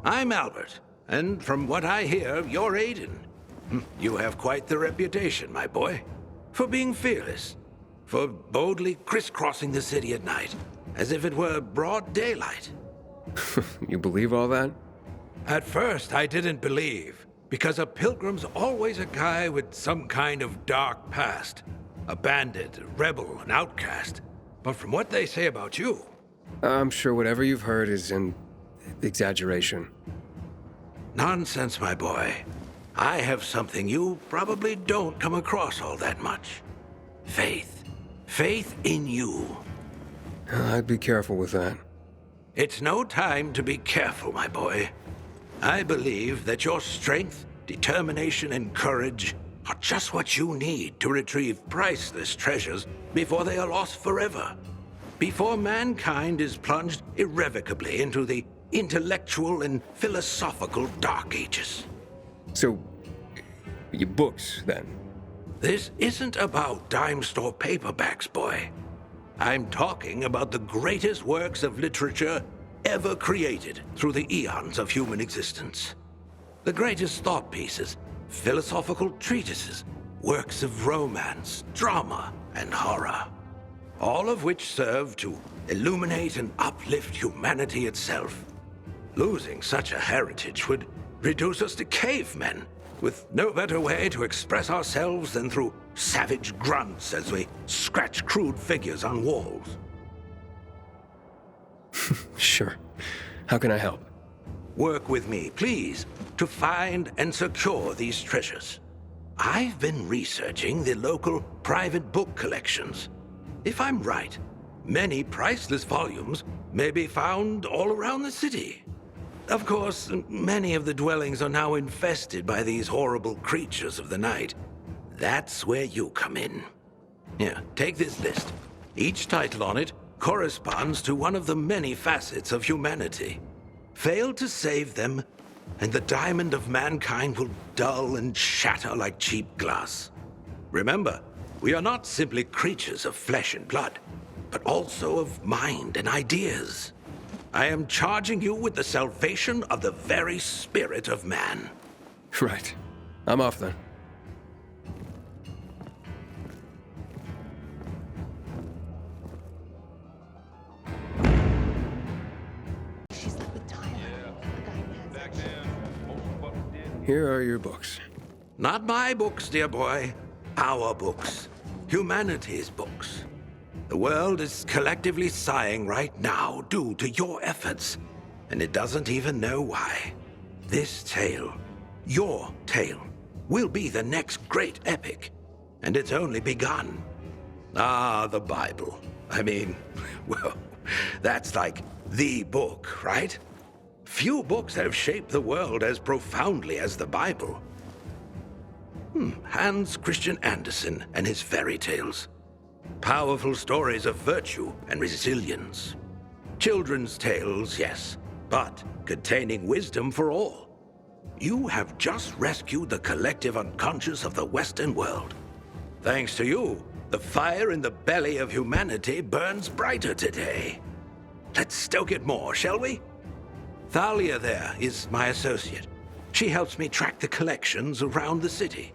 I'm Albert, and from what I hear, you're Aiden. You have quite the reputation, my boy, for being fearless, for boldly crisscrossing the city at night, as if it were broad daylight. You believe all that? At first, I didn't believe, because a pilgrim's always a guy with some kind of dark past. A bandit, a rebel, an outcast. But from what they say about you... I'm sure whatever you've heard is an exaggeration. Nonsense, my boy. I have something you probably don't come across all that much. Faith. Faith in you. I'd be careful with that. It's no time to be careful, my boy. I believe that your strength, determination, and courage are just what you need to retrieve priceless treasures before they are lost forever. Before mankind is plunged irrevocably into the intellectual and philosophical Dark Ages. So, your books, then? This isn't about dime store paperbacks, boy. I'm talking about the greatest works of literature ever created through the eons of human existence. The greatest thought pieces, philosophical treatises, works of romance, drama, and horror. All of which serve to illuminate and uplift humanity itself. Losing such a heritage would reduce us to cavemen, with no better way to express ourselves than through savage grunts as we scratch crude figures on walls. Sure. How can I help? Work with me, please, to find and secure these treasures. I've been researching the local private book collections. If I'm right, many priceless volumes may be found all around the city. Of course, many of the dwellings are now infested by these horrible creatures of the night. That's where you come in. Here, take this list. Each title on it corresponds to one of the many facets of humanity. Fail to save them, and the diamond of mankind will dull and shatter like cheap glass. Remember, we are not simply creatures of flesh and blood, but also of mind and ideas. I am charging you with the salvation of the very spirit of man. Right. I'm off then. Here are your books. Not my books, dear boy. Our books. Humanity's books. The world is collectively sighing right now due to your efforts, and it doesn't even know why. This tale, your tale, will be the next great epic, and it's only begun. Ah, the Bible. I mean, well, that's like the book, right? Few books have shaped the world as profoundly as the Bible. Hans Christian Andersen and his fairy tales. Powerful stories of virtue and resilience. Children's tales, yes, but containing wisdom for all. You have just rescued the collective unconscious of the Western world. Thanks to you, the fire in the belly of humanity burns brighter today. Let's stoke it more, shall we? Thalia there is my associate. She helps me track the collections around the city.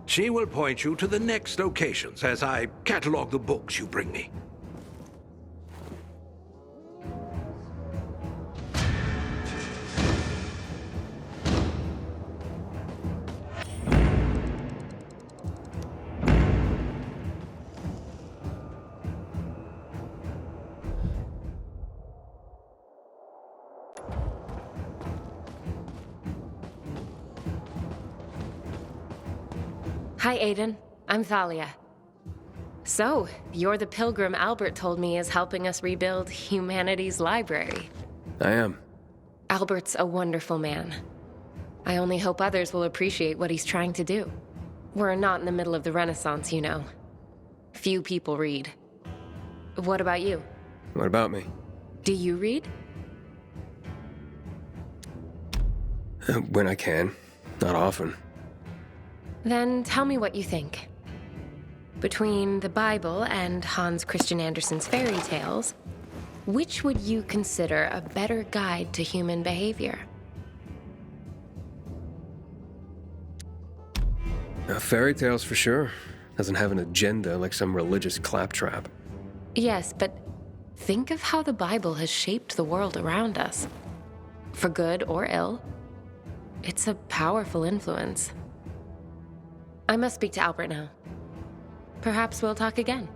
She will point you to the next locations as I catalog the books you bring me. Hi, Aiden. I'm Thalia. So, you're the pilgrim Albert told me is helping us rebuild humanity's library. I am. Albert's a wonderful man. I only hope others will appreciate what he's trying to do. We're not in the middle of the Renaissance, you know. Few people read. What about you? What about me? Do you read? When I can. Not often. Then tell me what you think. Between the Bible and Hans Christian Andersen's fairy tales, which would you consider a better guide to human behavior? Fairy tales for sure. Doesn't have an agenda like some religious claptrap. Yes, but think of how the Bible has shaped the world around us. For good or ill, it's a powerful influence. I must speak to Albert now. Perhaps we'll talk again.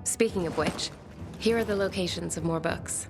Speaking of which, here are the locations of more books.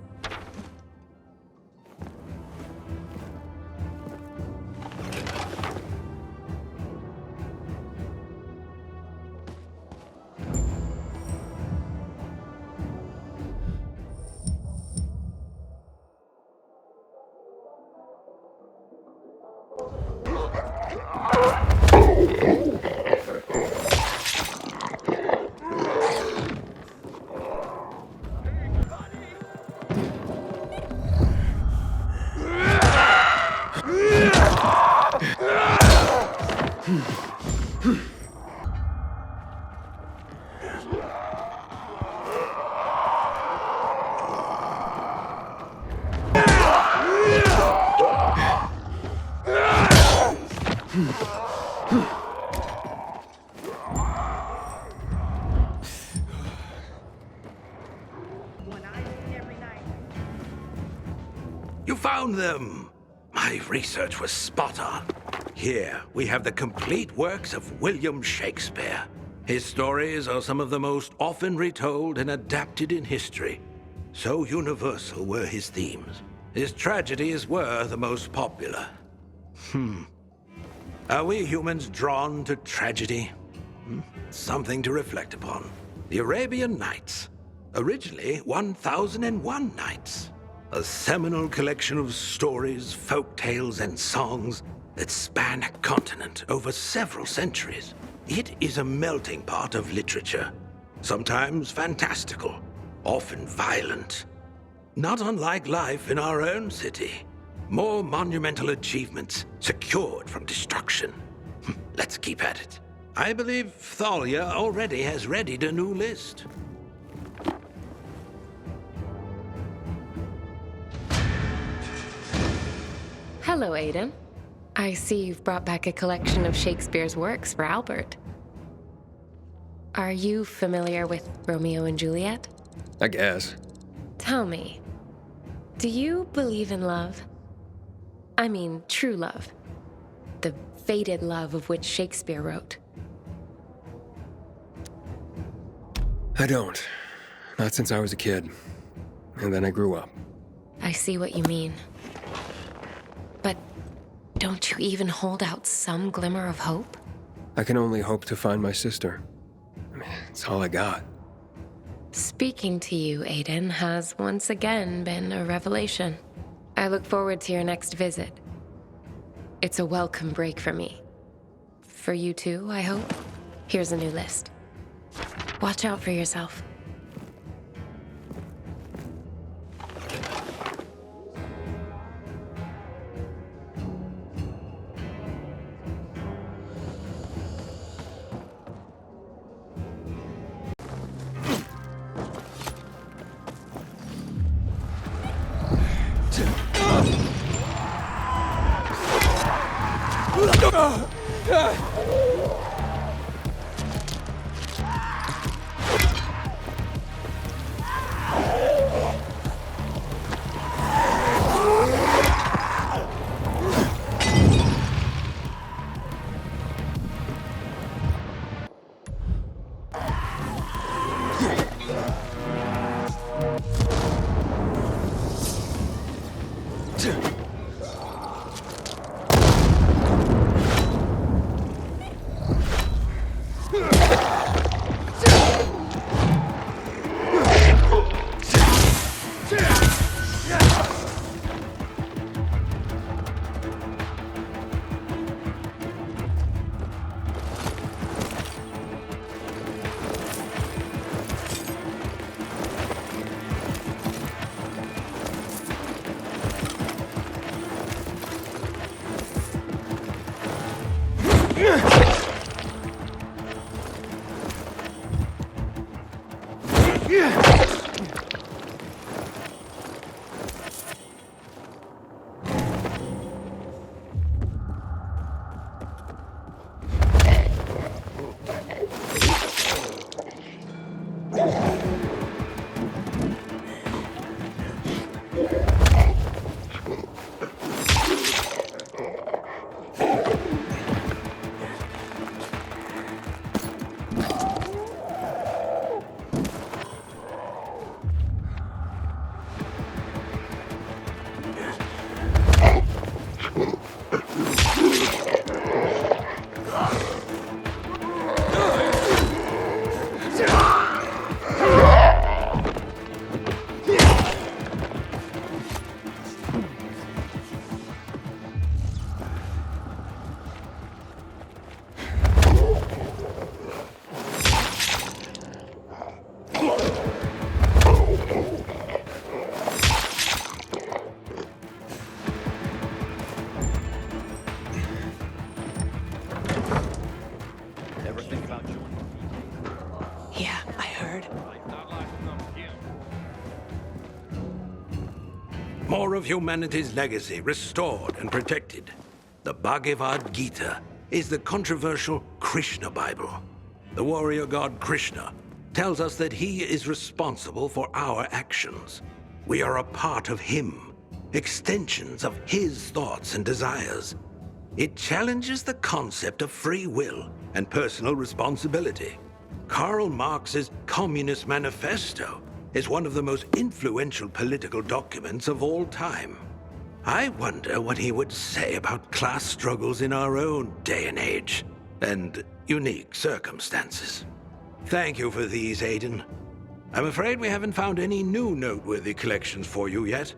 You found them! My research was spot on. Here, we have the complete works of William Shakespeare. His stories are some of the most often retold and adapted in history. So universal were his themes. His tragedies were the most popular. Are we humans drawn to tragedy? Something to reflect upon. The Arabian Nights. Originally 1001 Nights. A seminal collection of stories, folk tales, and songs that span a continent over several centuries. It is a melting pot of literature, sometimes fantastical, often violent. Not unlike life in our own city. More monumental achievements secured from destruction. Let's keep at it. I believe Thalia already has readied a new list. Hello, Aiden. I see you've brought back a collection of Shakespeare's works for Albert. Are you familiar with Romeo and Juliet? I guess. Tell me, do you believe in love? I mean, true love. The fated love of which Shakespeare wrote. I don't. Not since I was a kid. And then I grew up. I see what you mean. But don't you even hold out some glimmer of hope? I can only hope to find my sister. I mean, it's all I got. Speaking to you, Aiden, has once again been a revelation. I look forward to your next visit. It's a welcome break for me. For you too, I hope. Here's a new list. Watch out for yourself. More of humanity's legacy restored and protected. The Bhagavad Gita is the controversial Krishna Bible. The warrior god Krishna tells us that he is responsible for our actions. We are a part of him, extensions of his thoughts and desires. It challenges the concept of free will and personal responsibility. Karl Marx's Communist Manifesto is one of the most influential political documents of all time. I wonder what he would say about class struggles in our own day and age, and unique circumstances. Thank you for these, Aiden. I'm afraid we haven't found any new noteworthy collections for you yet,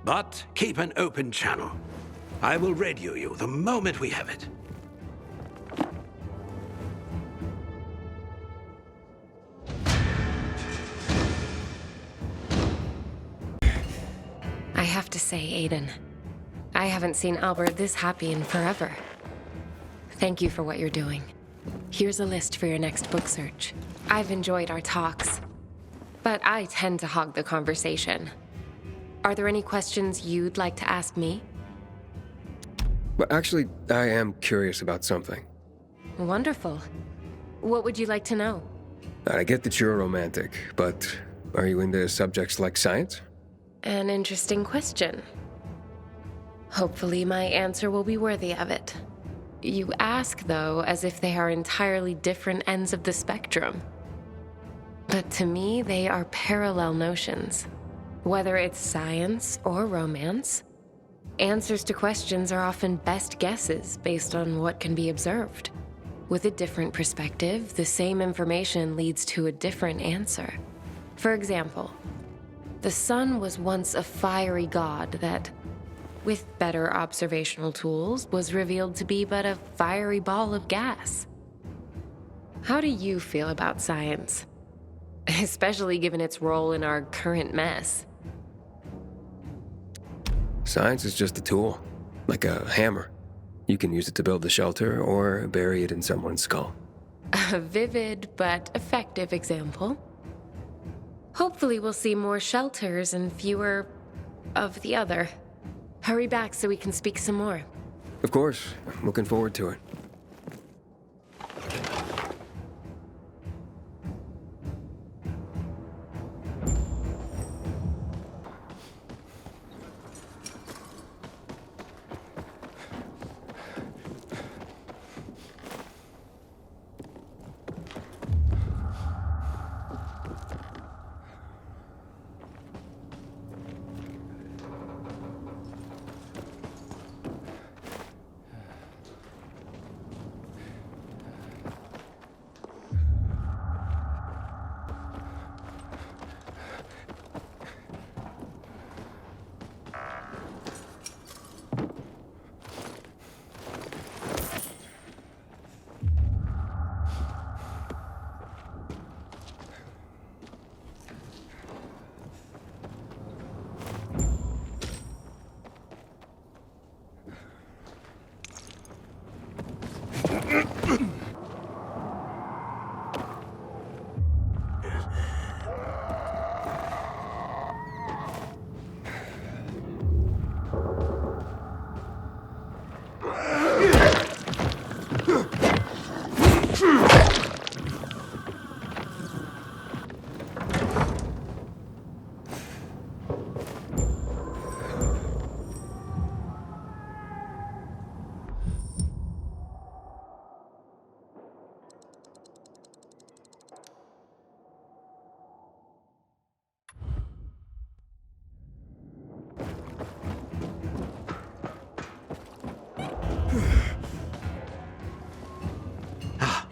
but keep an open channel. I will radio you the moment we have it. I have to say, Aiden, I haven't seen Albert this happy in forever. Thank you for what you're doing. Here's a list for your next book search. I've enjoyed our talks, but I tend to hog the conversation. Are there any questions you'd like to ask me? Well, actually, I am curious about something. Wonderful. What would you like to know? I get that you're a romantic, but are you into subjects like science? An interesting question. Hopefully my answer will be worthy of it. You ask, though, as if they are entirely different ends of the spectrum. But to me, they are parallel notions. Whether it's science or romance, answers to questions are often best guesses based on what can be observed. With a different perspective, the same information leads to a different answer. For example, the sun was once a fiery god that, with better observational tools, was revealed to be but a fiery ball of gas. How do you feel about science? Especially given its role in our current mess. Science is just a tool, like a hammer. You can use it to build a shelter or bury it in someone's skull. A vivid but effective example. Hopefully we'll see more shelters and fewer of the other. Hurry back so we can speak some more. Of course, I'm looking forward to it.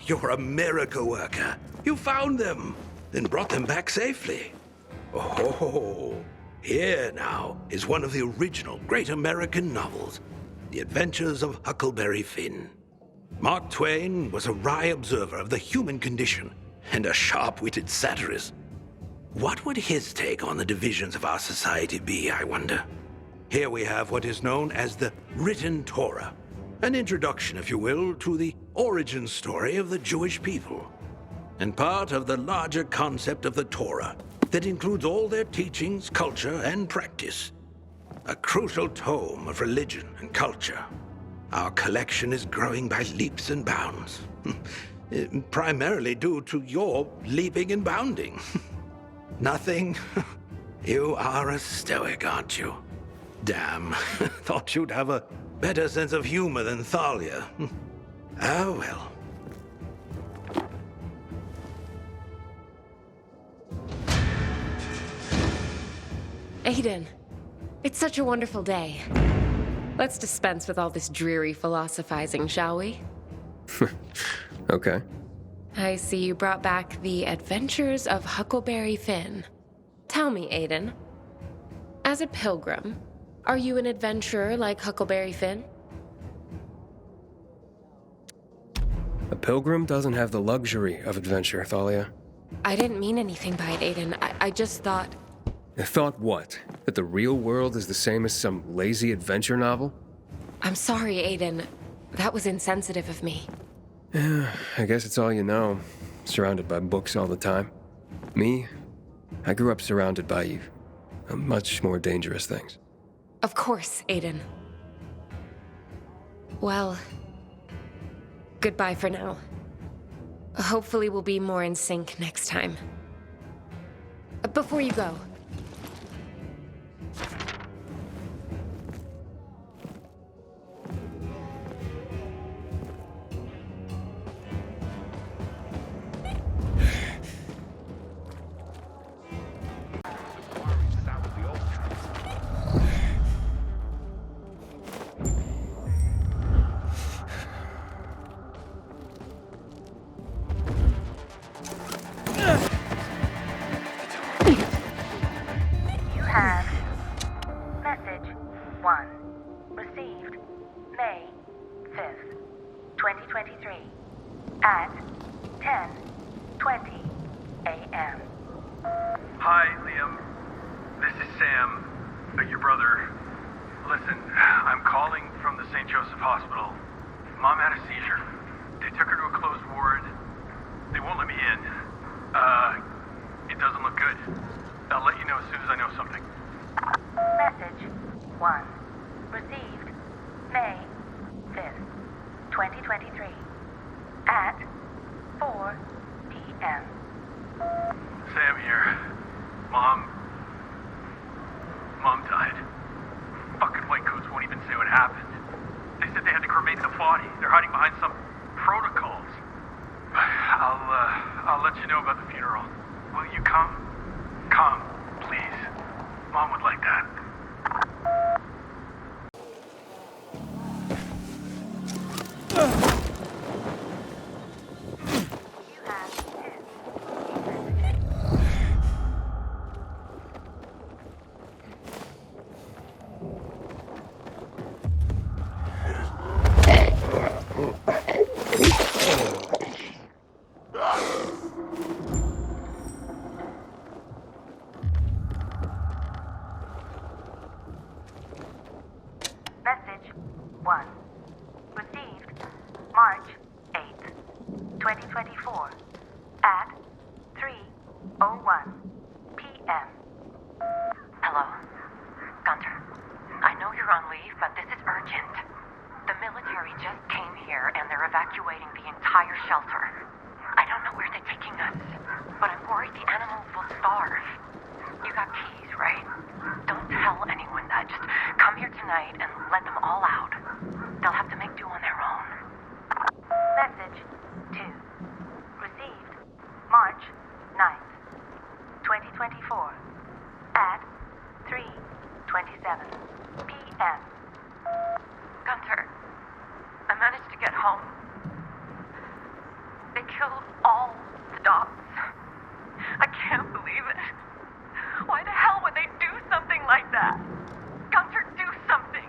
You're a miracle worker. You found them and brought them back safely. Oh, here now is one of the original great American novels, The Adventures of Huckleberry Finn. Mark Twain was a wry observer of the human condition and a sharp-witted satirist. What would his take on the divisions of our society be, I wonder? Here we have what is known as the written Torah. An introduction, if you will, to the origin story of the Jewish people, and part of the larger concept of the Torah that includes all their teachings, culture, and practice. a crucial tome of religion and culture. Our collection is growing by leaps and bounds. Primarily due to your leaping and bounding. Nothing? You are a stoic, aren't you? Damn, thought you'd have a better sense of humor than Thalia. Oh well. Aiden, it's such a wonderful day. Let's dispense with all this dreary philosophizing, shall we? Okay. I see you brought back The Adventures of Huckleberry Finn. Tell me, Aiden, as a pilgrim, are you an adventurer like Huckleberry Finn? A pilgrim doesn't have the luxury of adventure, Thalia. I didn't mean anything by it, Aiden. I just thought... Thought what? That the real world is the same as some lazy adventure novel? I'm sorry, Aiden. That was insensitive of me. Yeah, I guess it's all you know. Surrounded by books all the time. Me, I grew up surrounded by much more dangerous things. Of course, Aiden. Well, goodbye for now. Hopefully we'll be more in sync next time. Before you go... You have message 1 received May 5th, 2023 at 10:20 a.m. Hi, Liam. This is Sam, your brother. Listen, I'm calling from the St. Joseph Hospital. Mom had a seizure. They took her to a closed ward. They won't let me in. It doesn't look good. I'll let you know as soon as I know something. Message 1 received May 5th, 2023 at 4 p.m. Sam here. Mom died. Fucking whitecoats won't even say what happened. They said they had to cremate the body. They're hiding behind some protocols. I'll let you know about the funeral. Will you come? Come, please. Mom would like that. You have 1 received March 8th, 2024 at 3:01 p.m. Hello? Gunter, I know you're on leave, but this is urgent. The military just came here and they're evacuating the entire shelter. I don't know where they're taking us, but I'm worried the animals will starve. You got keys, right? Don't tell anyone that. Just come here tonight and let them all out. They'll have to make do on their own. Message 2 received March 9th, 2024 at 3:27 p.m. Gunter, I managed to get home. They killed all the dogs. I can't believe it. Why the hell would they do something like that? Gunter, do something.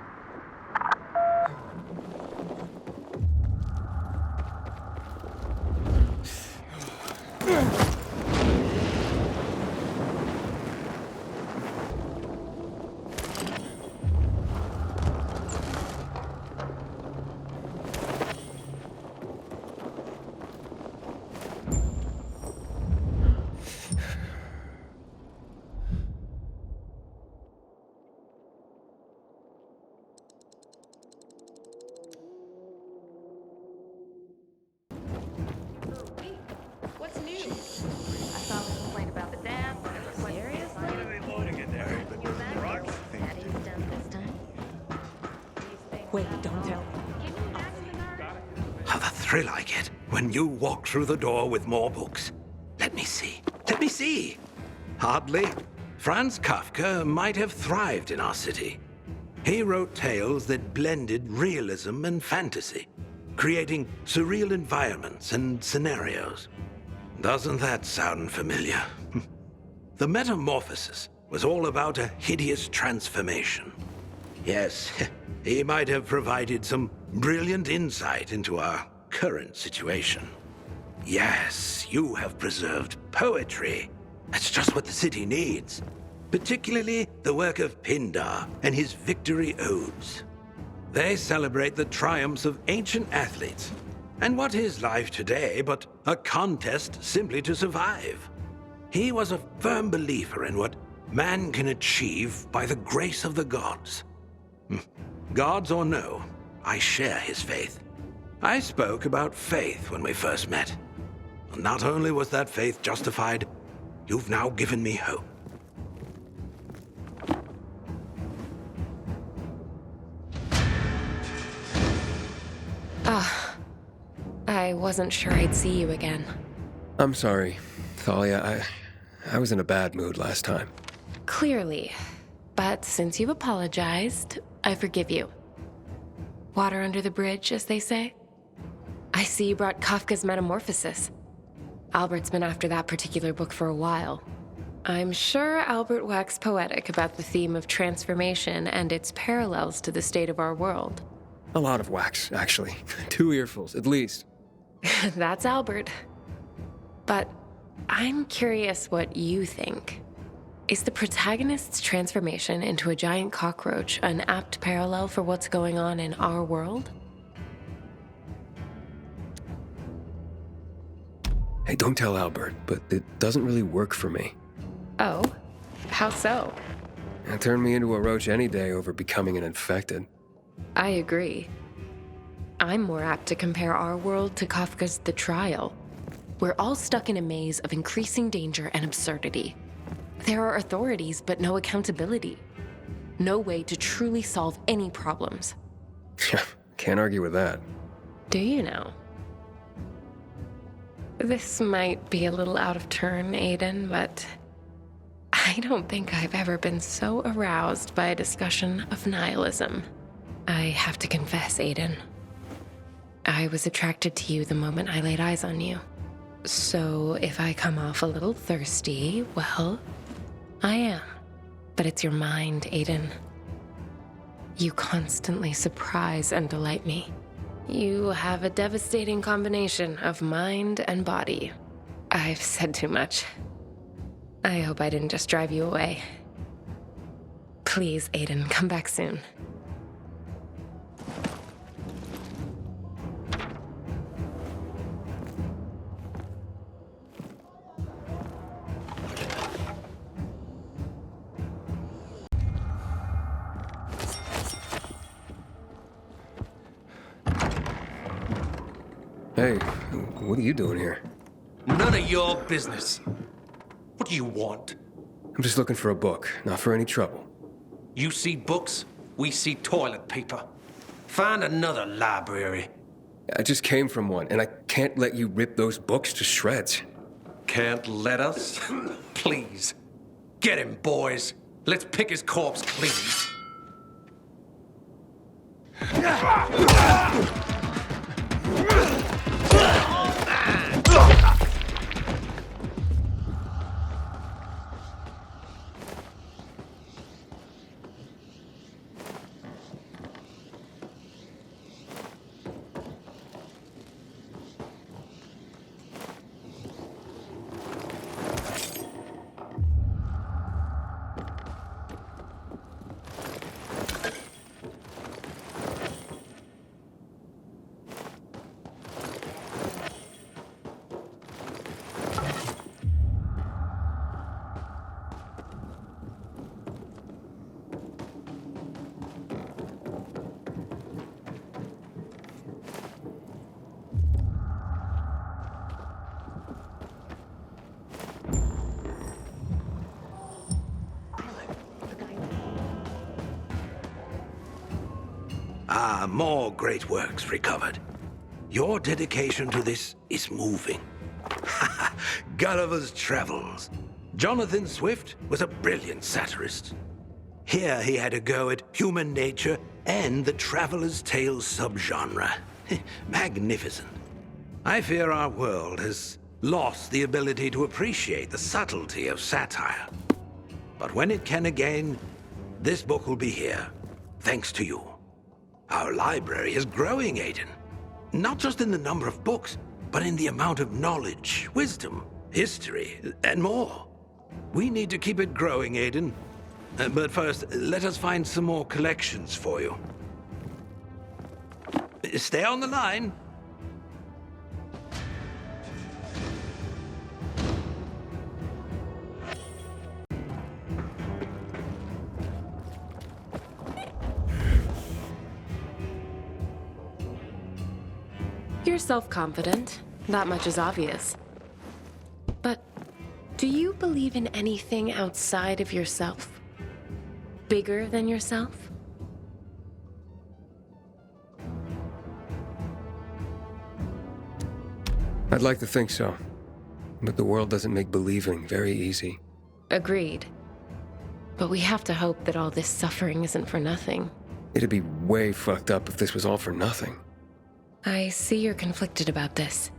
Wait, don't tell. How the thrill I get when you walk through the door with more books. Let me see. Let me see. Hardly. Franz Kafka might have thrived in our city. He wrote tales that blended realism and fantasy, creating surreal environments and scenarios. Doesn't that sound familiar? The Metamorphosis was all about a hideous transformation. Yes, he might have provided some brilliant insight into our current situation. Yes, you have preserved poetry. That's just what the city needs. Particularly the work of Pindar and his victory odes. They celebrate the triumphs of ancient athletes. And what is life today but a contest simply to survive? He was a firm believer in what man can achieve by the grace of the gods. Gods or no, I share his faith. I spoke about faith when we first met. Not only was that faith justified, you've now given me hope. I wasn't sure I'd see you again. I'm sorry, Thalia. I was in a bad mood last time. Clearly. But since you've apologized, I forgive you. Water under the bridge, as they say. I see you brought Kafka's Metamorphosis. Albert's been after that particular book for a while. I'm sure Albert waxed poetic about the theme of transformation and its parallels to the state of our world. A lot of wax, actually. 2 earfuls, at least. That's Albert. But I'm curious what you think. Is the protagonist's transformation into a giant cockroach an apt parallel for what's going on in our world? Hey, don't tell Albert, but it doesn't really work for me. Oh? How so? It turned me into a roach any day over becoming an infected. I agree. I'm more apt to compare our world to Kafka's The Trial. We're all stuck in a maze of increasing danger and absurdity. There are authorities, but no accountability. No way to truly solve any problems. Can't argue with that. Do you know? This might be a little out of turn, Aiden, but I don't think I've ever been so aroused by a discussion of nihilism. I have to confess, Aiden. I was attracted to you the moment I laid eyes on you. So if I come off a little thirsty, well, I am. But it's your mind, Aiden. You constantly surprise and delight me. You have a devastating combination of mind and body. I've said too much. I hope I didn't just drive you away. Please, Aiden, come back soon. Hey, what are you doing here? None of your business. What do you want? I'm just looking for a book, not for any trouble. You see books, we see toilet paper. Find another library. I just came from one, and I can't let you rip those books to shreds. Can't let us? Please. Get him, boys. Let's pick his corpse clean. Ah, more great works recovered. Your dedication to this is moving. Gulliver's Travels. Jonathan Swift was a brilliant satirist. Here he had a go at human nature and the traveler's tale subgenre. Magnificent. I fear our world has lost the ability to appreciate the subtlety of satire. But when it can again, this book will be here, thanks to you. Our library is growing, Aiden. Not just in the number of books, but in the amount of knowledge, wisdom, history, and more. We need to keep it growing, Aiden. But first, let us find some more collections for you. Stay on the line. You're self-confident. That much is obvious. But do you believe in anything outside of yourself? Bigger than yourself? I'd like to think so. But the world doesn't make believing very easy. Agreed. But we have to hope that all this suffering isn't for nothing. It'd be way fucked up if this was all for nothing. I see you're conflicted about this.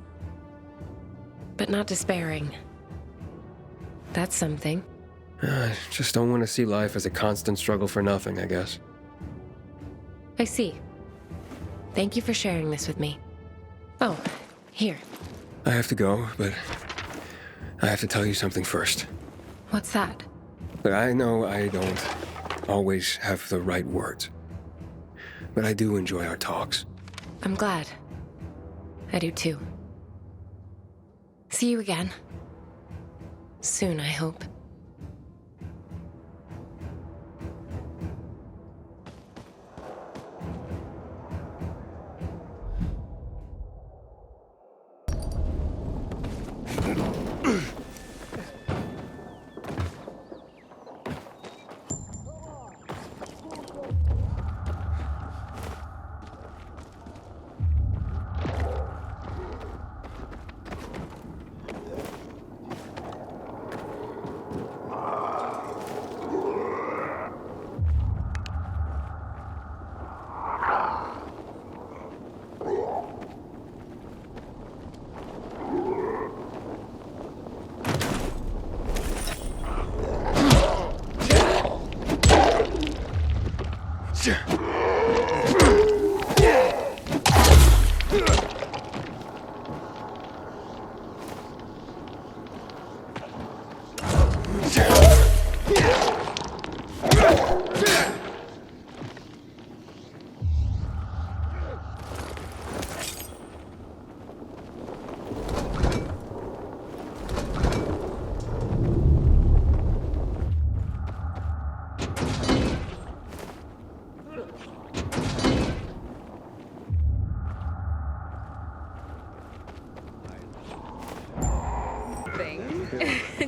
But not despairing. That's something. I just don't want to see life as a constant struggle for nothing, I guess. I see. Thank you for sharing this with me. Oh, here. I have to go, but I have to tell you something first. What's that? But I know I don't always have the right words. But I do enjoy our talks. I'm glad. I do too. See you again. Soon, I hope.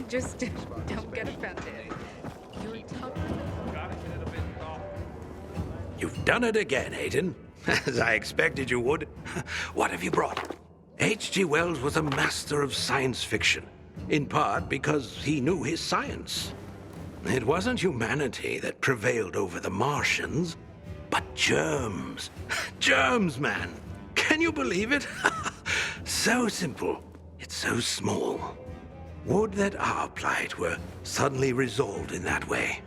Just don't get offended. You're tough. You've done it again, Aiden. As I expected you would. What have you brought? H.G. Wells was a master of science fiction, in part because he knew his science. It wasn't humanity that prevailed over the Martians, but germs. Germs, man. Can you believe it? So simple, yet so small. Would that our plight were suddenly resolved in that way.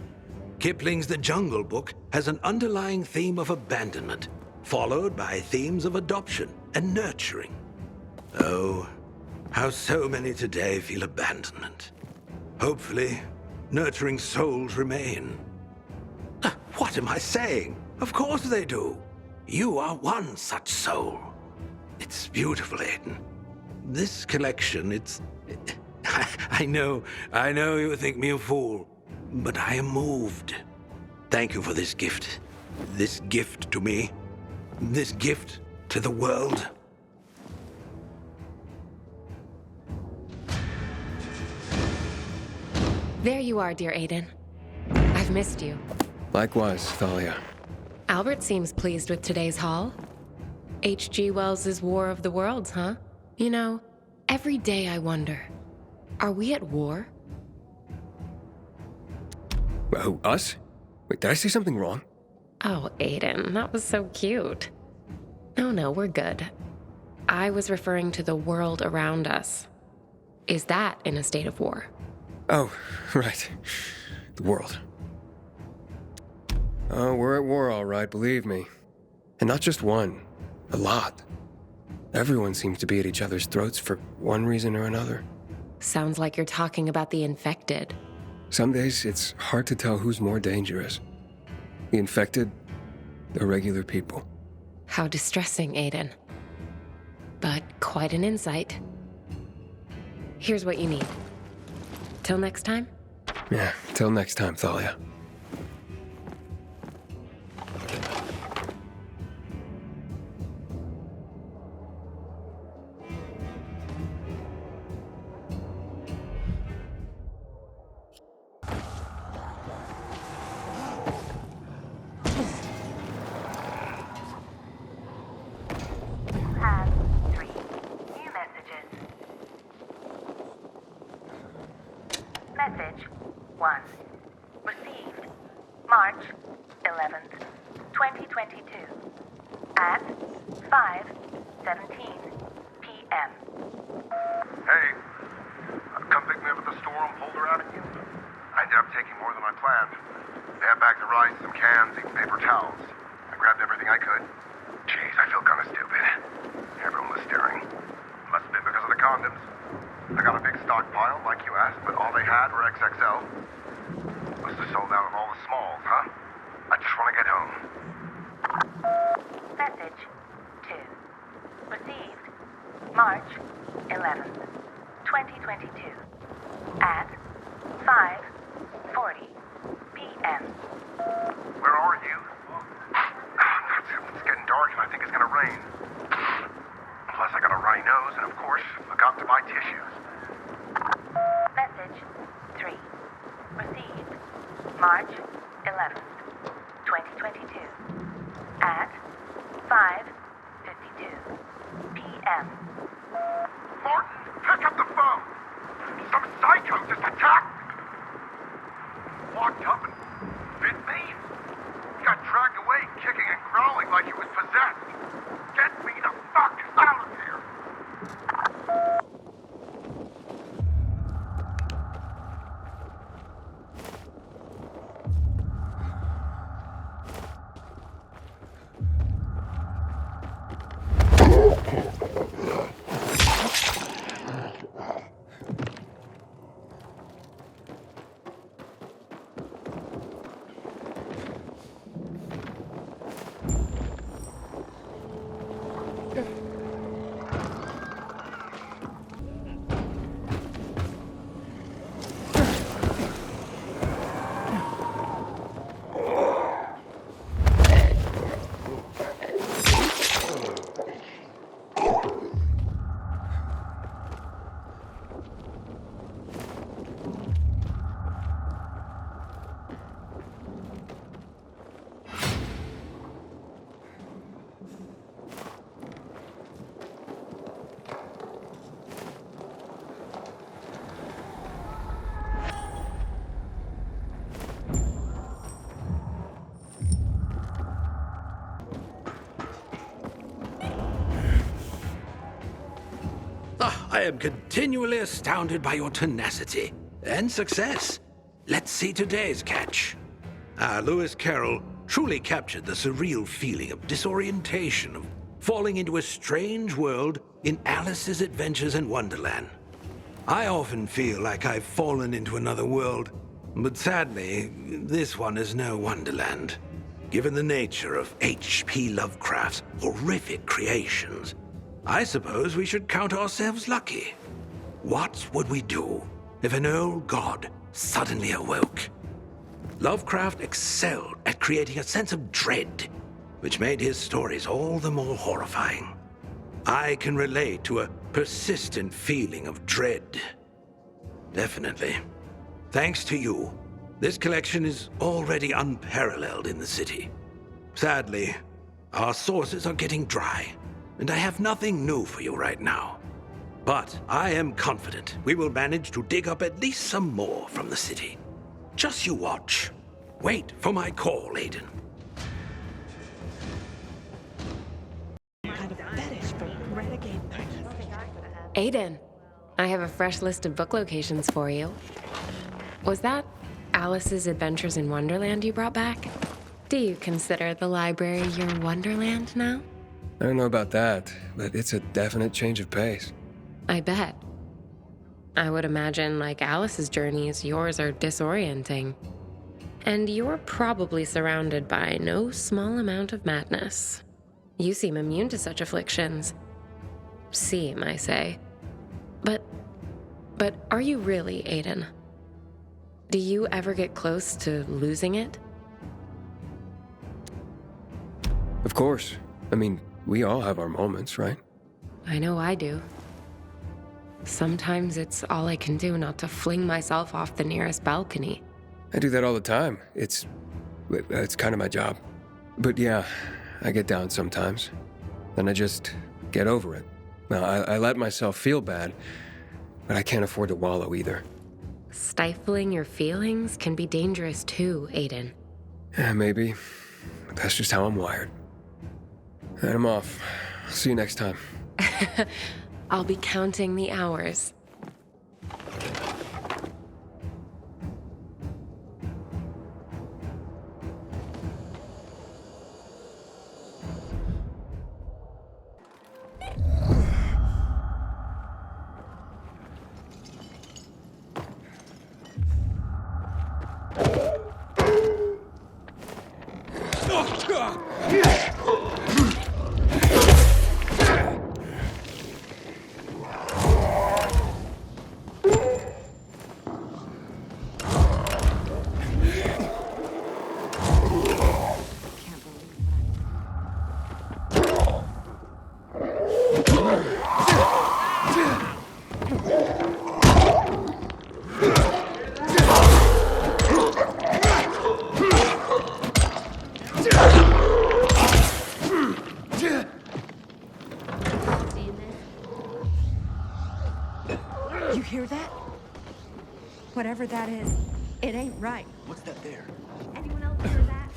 Kipling's The Jungle Book has an underlying theme of abandonment, followed by themes of adoption and nurturing. Oh, how so many today feel abandonment. Hopefully, nurturing souls remain. What am I saying? Of course they do. You are one such soul. It's beautiful, Aiden. This collection, I know you think me a fool, but I am moved. Thank you for this gift. This gift to me. This gift to the world. There you are, dear Aiden. I've missed you. Likewise, Thalia. Albert seems pleased with today's haul. H.G. Wells's War of the Worlds, huh? You know, every day I wonder, are we at war? Who, us? Wait, did I say something wrong? Oh, Aiden, that was so cute. No, we're good. I was referring to the world around us. Is that in a state of war? Oh, right. The world. Oh, we're at war, all right, believe me. And not just one, a lot. Everyone seems to be at each other's throats for one reason or another. Sounds like you're talking about the infected. Some days, it's hard to tell who's more dangerous. The infected, or regular people. How distressing, Aiden. But quite an insight. Here's what you need. Till next time? Yeah, till next time, Thalia. Have 3 new messages. Message 1. Received March 11th, 2022 at 5:17 p.m. Hey, come pick me up at the store on Boulder Avenue. I ended up taking more than I planned. They had bags of rice, some cans, even paper towels. I grabbed everything I could. Jeez, I feel kind of stupid. Everyone was staring. Must have been because of the condoms. I got a big stockpile, like you asked, but all they had were XXL. Must have sold out on all the smalls, huh? I just want to get home. Message 2. Received March 11th, 2022 at 5:40 p.m. Where are you? It's getting dark and I think it's gonna rain. Plus I got a runny nose and of course, forgot to buy tissues. Message 3. Received March 11th, 2022 at 5:52 p.m. Martin, pick up the phone! Some psycho just attacked me! Walked up and bit me? He got dragged away, kicking and growling like he was possessed. Get me the fuck out of here! I am continually astounded by your tenacity and success. Let's see today's catch. Lewis Carroll truly captured the surreal feeling of disorientation, of falling into a strange world in Alice's Adventures in Wonderland. I often feel like I've fallen into another world, but sadly, this one is no Wonderland. Given the nature of H.P. Lovecraft's horrific creations, I suppose we should count ourselves lucky. What would we do if an old god suddenly awoke? Lovecraft excelled at creating a sense of dread, which made his stories all the more horrifying. I can relate to a persistent feeling of dread. Definitely. Thanks to you, this collection is already unparalleled in the city. Sadly, our sources are getting dry, and I have nothing new for you right now. But I am confident we will manage to dig up at least some more from the city. Just you watch. Wait for my call, Aiden. Had a fetish for renegade things. Aiden, I have a fresh list of book locations for you. Was that Alice's Adventures in Wonderland you brought back? Do you consider the library your Wonderland now? I don't know about that, but it's a definite change of pace. I bet. I would imagine, like Alice's journeys, yours are disorienting. And you're probably surrounded by no small amount of madness. You seem immune to such afflictions. Seem, I say. But are you really, Aiden? Do you ever get close to losing it? Of course. I mean, we all have our moments, right? I know I do. Sometimes it's all I can do not to fling myself off the nearest balcony. I do that all the time. It's kind of my job. But yeah, I get down sometimes. Then I just get over it. Now, I let myself feel bad, but I can't afford to wallow either. Stifling your feelings can be dangerous too, Aiden. Yeah, maybe. But that's just how I'm wired. And I'm off. See you next time. I'll be counting the hours. You hear that? Whatever that is, it ain't right. What's that there? Anyone else hear that?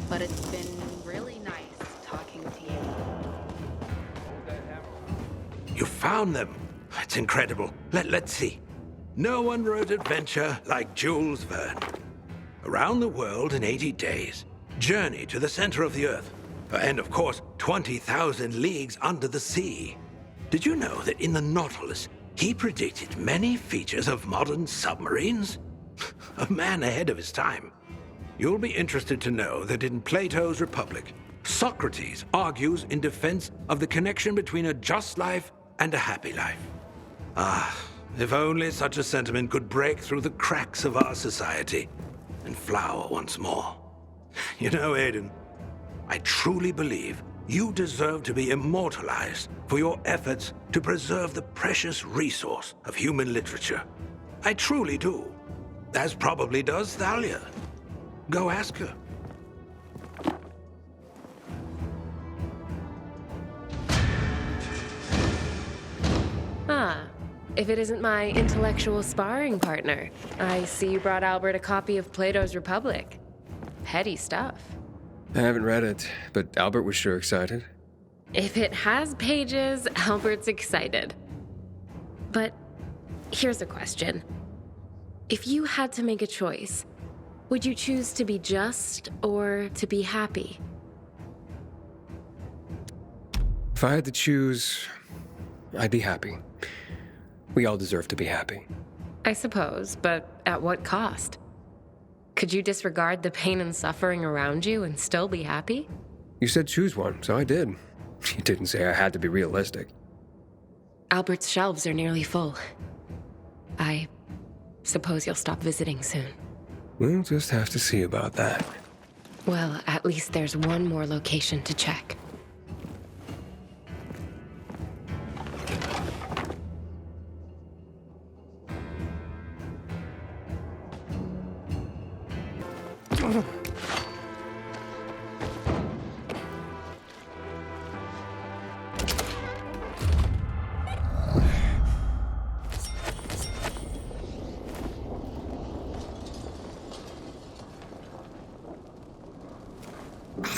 But it's been really nice talking to you. You found them. It's incredible. Let's see. No one wrote adventure like Jules Verne. around the world in 80 days, journey to the center of the Earth, and of course, 20,000 leagues under the sea. Did you know that in the Nautilus, he predicted many features of modern submarines? A man ahead of his time. You'll be interested to know that in Plato's Republic, Socrates argues in defense of the connection between a just life and a happy life. Ah, if only such a sentiment could break through the cracks of our society and flower once more. You know, Aiden, I truly believe you deserve to be immortalized for your efforts to preserve the precious resource of human literature. I truly do. As probably does Thalia. Go ask her. Ah, if it isn't my intellectual sparring partner. I see you brought Albert a copy of Plato's Republic. Heady stuff. I haven't read it, but Albert was sure excited. If it has pages, Albert's excited. But here's a question. If you had to make a choice, would you choose to be just or to be happy? If I had to choose, I'd be happy. We all deserve to be happy. I suppose, but at what cost? Could you disregard the pain and suffering around you and still be happy? You said choose one, so I did. You didn't say I had to be realistic. Albert's shelves are nearly full. I suppose you'll stop visiting soon. We'll just have to see about that. Well, at least there's one more location to check.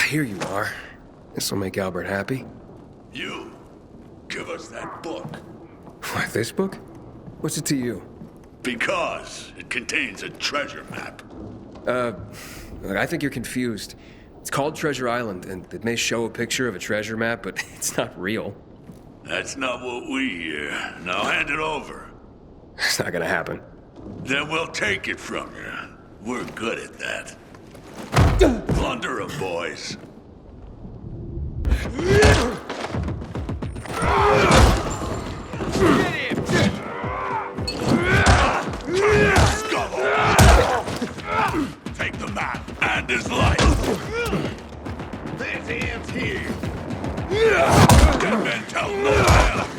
Here you are. This'll make Albert happy. You, give us that book. What, this book? What's it to you? Because it contains a treasure map. Look, I think you're confused. It's called Treasure Island, and it may show a picture of a treasure map, but it's not real. That's not what we hear. Now hand it over. It's not gonna happen. Then we'll take it from you. We're good at that. Plunder 'em, boys. Take the map and his life. There's ants here. Dead men tell no tale of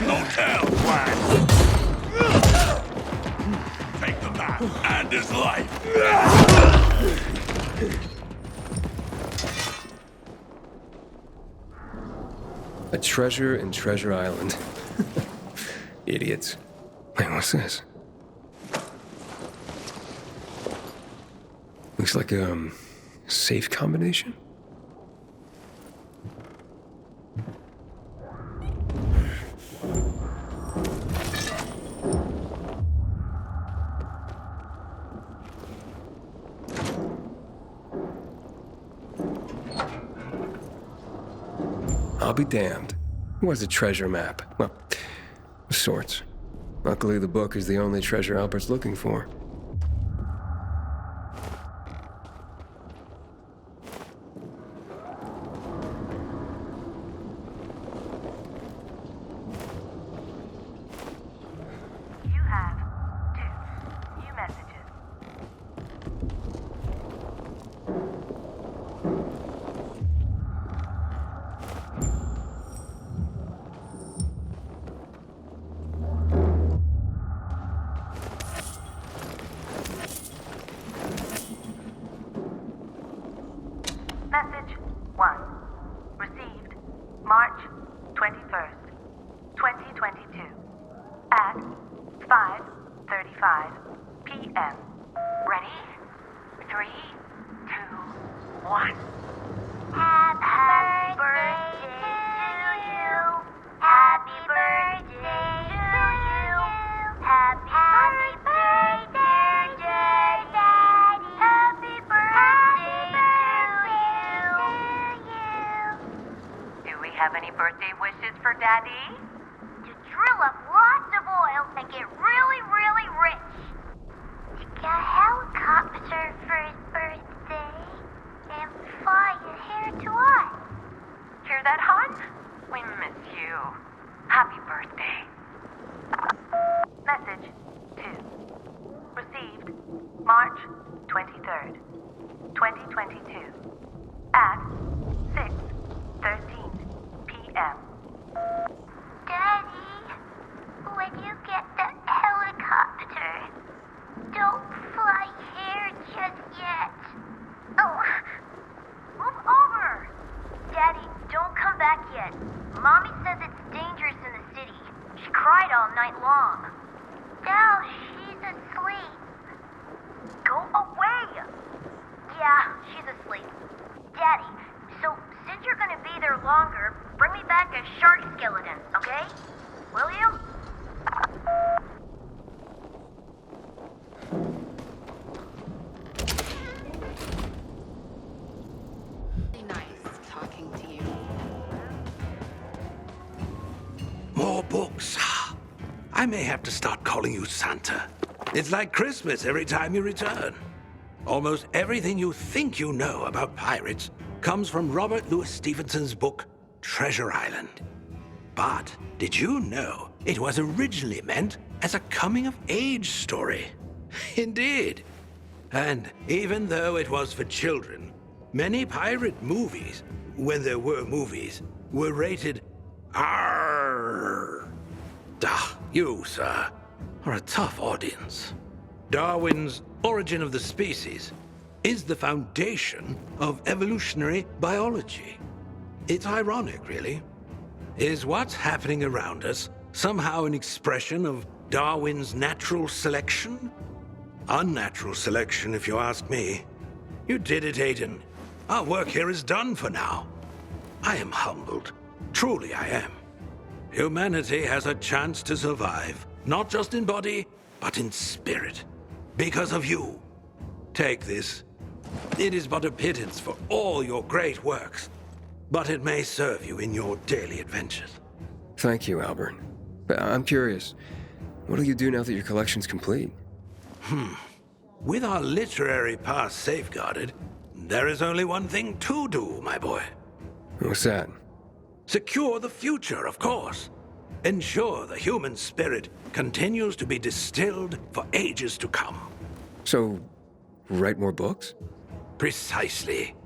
no tale, Quack. Take the map and his life. A treasure in Treasure Island. Idiots. Wait, what's this? Looks like a safe combination? I'll be damned. It was a treasure map. Well, of sorts. Luckily, the book is the only treasure Albert's looking for. You have 2 new messages. Daddy? To drill up lots of oil and get really, really rich. To get a helicopter for his birthday and fly it here to us. Hear that, hon? We miss you. Happy birthday. Message 2. Received March 23rd, 2022 at 6:13 p.m. Daddy, when you get the helicopter, don't fly here just yet. Oh, move over. Daddy, don't come back yet. Mommy says it's dangerous in the city. She cried all night long. Now she's asleep. Go away. Yeah, she's asleep. Daddy, so since you're gonna be there longer, bring me back a shark skeleton, okay? Will you? Really nice talking to you. More books. I may have to start calling you Santa. It's like Christmas every time you return. Almost everything you think you know about pirates comes from Robert Louis Stevenson's book, Treasure Island. But did you know it was originally meant as a coming-of-age story? Indeed. And even though it was for children, many pirate movies, when there were movies, were rated R. You, sir, are a tough audience. Darwin's Origin of the Species is the foundation of evolutionary biology. It's ironic, really. Is what's happening around us somehow an expression of Darwin's natural selection? Unnatural selection, if you ask me. You did it, Aiden. Our work here is done for now. I am humbled. Truly I am. Humanity has a chance to survive, not just in body, but in spirit. Because of you. Take this. It is but a pittance for all your great works, but it may serve you in your daily adventures. Thank you, Albert. But I'm curious, what'll you do now that your collection's complete? With our literary past safeguarded, there is only one thing to do, my boy. What's that? Secure the future, of course. Ensure the human spirit continues to be distilled for ages to come. So, write more books? Precisely.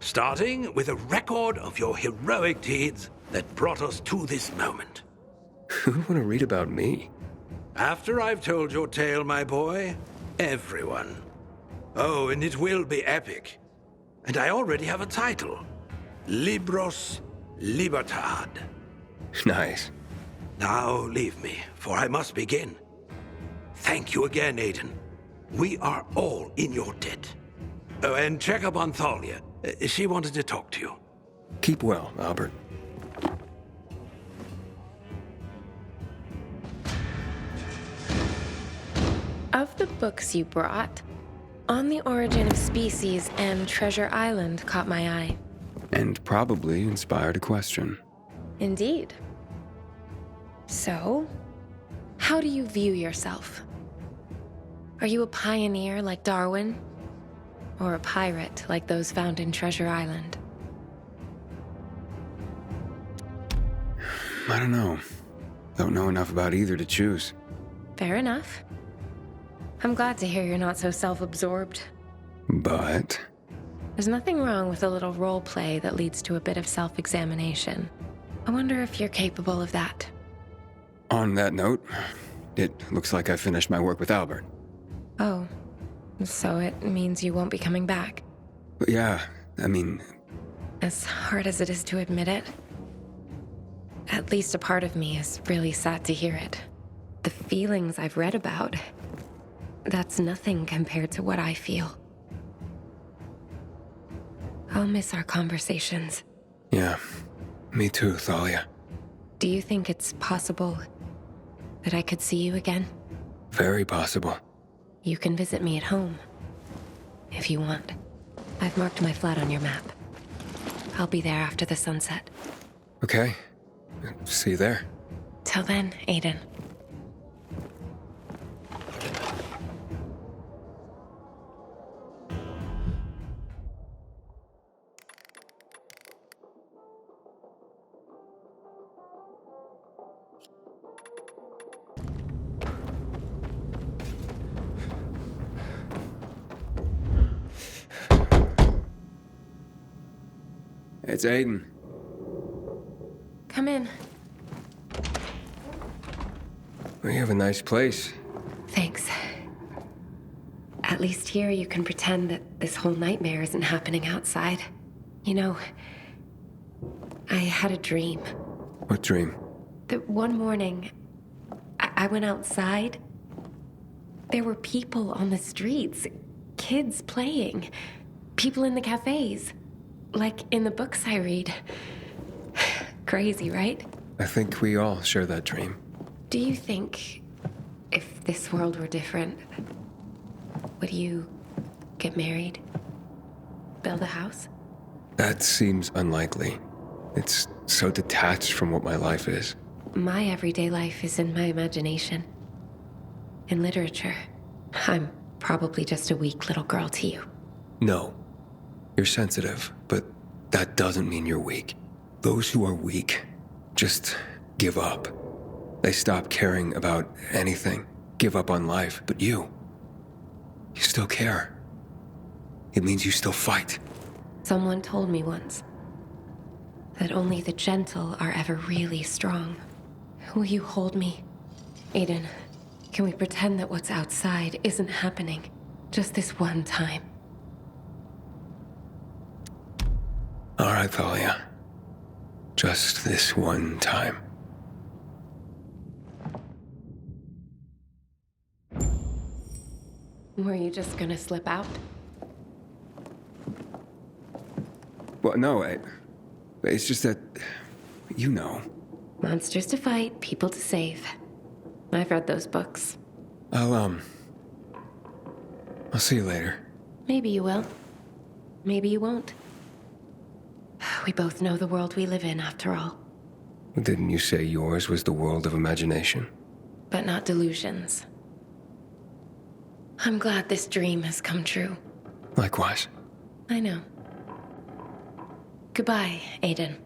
Starting with a record of your heroic deeds that brought us to this moment. Who would want to read about me? After I've told your tale, my boy, everyone. Oh, and it will be epic. And I already have a title. Libros Libertad. Nice. Now leave me, for I must begin. Thank you again, Aiden. We are all in your debt. Oh, and check up on Thalia. She wanted to talk to you. Keep well, Albert. Of the books you brought, On the Origin of Species and Treasure Island caught my eye. And probably inspired a question. Indeed. So, how do you view yourself? Are you a pioneer like Darwin? Or a pirate like those found in Treasure Island? I don't know. Don't know enough about either to choose. Fair enough. I'm glad to hear you're not so self-absorbed. But... There's nothing wrong with a little role play that leads to a bit of self-examination. I wonder if you're capable of that. On that note, it looks like I finished my work with Albert. Oh, so it means you won't be coming back? But yeah, I mean... As hard as it is to admit it, at least a part of me is really sad to hear it. The feelings I've read about, that's nothing compared to what I feel. I'll miss our conversations. Yeah, me too, Thalia. Do you think it's possible that I could see you again? Very possible. You can visit me at home, if you want. I've marked my flat on your map. I'll be there after the sunset. Okay. See you there. Till then, Aiden. It's Aiden. Come in. We have a nice place. Thanks. At least here you can pretend that this whole nightmare isn't happening outside. You know, I had a dream. What dream? That one morning, I went outside. There were people on the streets, kids playing, people in the cafes, like in the books I read. Crazy, right? I think we all share that dream. Do you think if this world were different, would you get married? Build a house? That seems unlikely. It's so detached from what my life is. My everyday life is in my imagination. In literature. I'm probably just a weak little girl to you. No. You're sensitive, but that doesn't mean you're weak. Those who are weak just give up. They stop caring about anything, give up on life. But you still care. It means you still fight. Someone told me once that only the gentle are ever really strong. Will you hold me? Aiden, can we pretend that what's outside isn't happening? Just this one time. All right, Thalia. Just this one time. Were you just gonna slip out? Well, no, it's just that, you know. Monsters to fight, people to save. I've read those books. I'll see you later. Maybe you will. Maybe you won't. We both know the world we live in, after all. Didn't you say yours was the world of imagination? But not delusions. I'm glad this dream has come true. Likewise. I know. Goodbye, Aiden.